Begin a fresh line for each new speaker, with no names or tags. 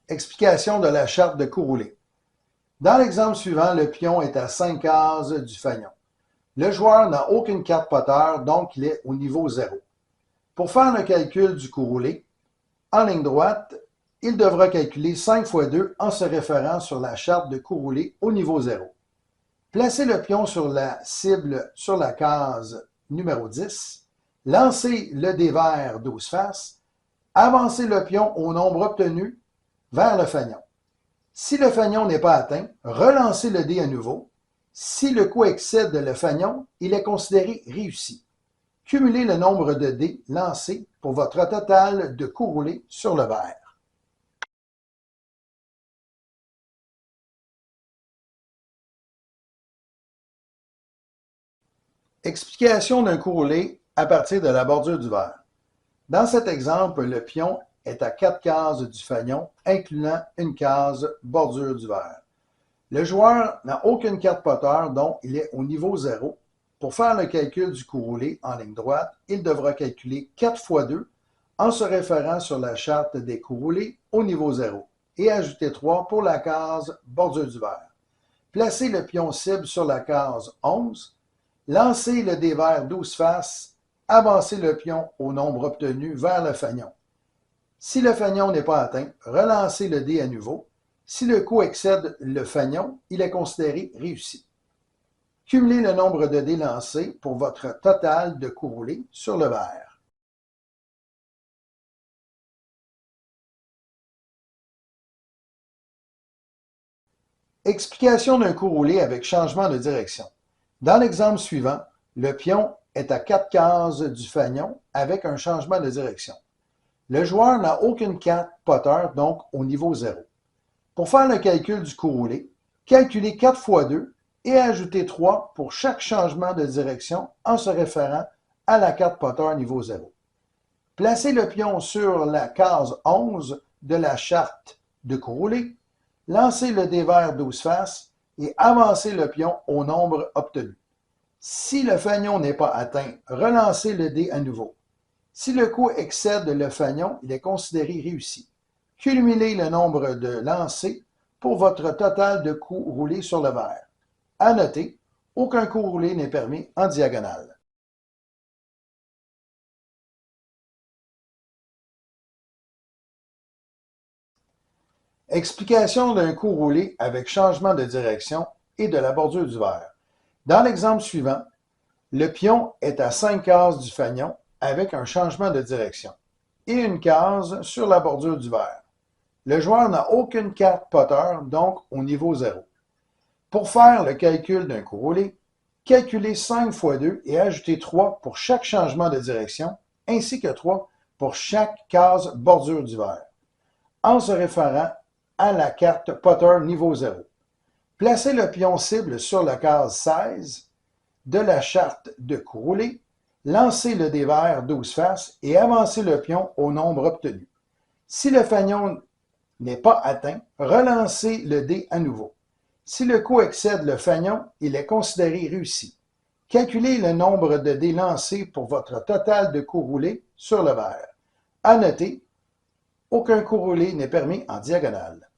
Explication de la charte de coups roulés. Dans l'exemple suivant, le pion est à 5 cases du fanion. Le joueur n'a aucune carte poteur, donc il est au niveau 0. Pour faire le calcul du coup roulé, en ligne droite, il devra calculer 5 fois 2 en se référant sur la charte de coup roulé au niveau 0. Placez le pion sur la cible sur la case numéro 10. Lancez le dé vert 12 faces. Avancez le pion au nombre obtenu vers le fanion. Si le fanion n'est pas atteint, relancez le dé à nouveau. Si le coup excède le fanion, il est considéré réussi. Cumulez le nombre de dés lancés pour votre total de coups roulés sur le vert. Explication d'un coup roulé à partir de la bordure du vert. Dans cet exemple, le pion est à 4 cases du fanion, incluant une case bordure du vert. Le joueur n'a aucune carte poteur, donc il est au niveau 0. Pour faire le calcul du coup roulé en ligne droite, il devra calculer 4 fois 2 en se référant sur la charte des coups roulés au niveau 0 et ajouter 3 pour la case bordure du vert. Placez le pion cible sur la case 11, lancez le dé vert 12 faces, avancez le pion au nombre obtenu vers le fanion. Si le fanion n'est pas atteint, relancez le dé à nouveau. Si le coup excède le fanion, il est considéré réussi. Cumulez le nombre de dés lancés pour votre total de coups roulés sur le vert. Explication d'un coup roulé avec changement de direction. Dans l'exemple suivant, le pion est à 4 cases du fanion avec un changement de direction. Le joueur n'a aucune carte poteur, donc au niveau 0. Pour faire le calcul du coup roulé, calculez 4 fois 2 et ajoutez 3 pour chaque changement de direction en se référant à la carte poteur niveau 0. Placez le pion sur la case 11 de la charte de coup roulé, lancez le dé vert 12 faces et avancez le pion au nombre obtenu. Si le fanion n'est pas atteint, relancez le dé à nouveau. Si le coup excède le fanion, il est considéré réussi. Cumulez le nombre de lancers pour votre total de coups roulés sur le vert. À noter, aucun coup roulé n'est permis en diagonale. Explication d'un coup roulé avec changement de direction et de la bordure du vert. Dans l'exemple suivant, le pion est à 5 cases du fanion avec un changement de direction et une case sur la bordure du vert. Le joueur n'a aucune carte poteur, donc au niveau 0. Pour faire le calcul d'un coup roulé, calculez 5 fois 2 et ajoutez 3 pour chaque changement de direction, ainsi que 3 pour chaque case bordure du vert, en se référant à la carte poteur niveau 0. Placez le pion cible sur la case 16 de la charte de coup roulé, lancez le dé vert 12 faces et avancez le pion au nombre obtenu. Si le fanion n'est pas atteint, relancez le dé à nouveau. Si le coup excède le fanion, il est considéré réussi. Calculez le nombre de dés lancés pour votre total de coups roulés sur le vert. À noter, aucun coup roulé n'est permis en diagonale.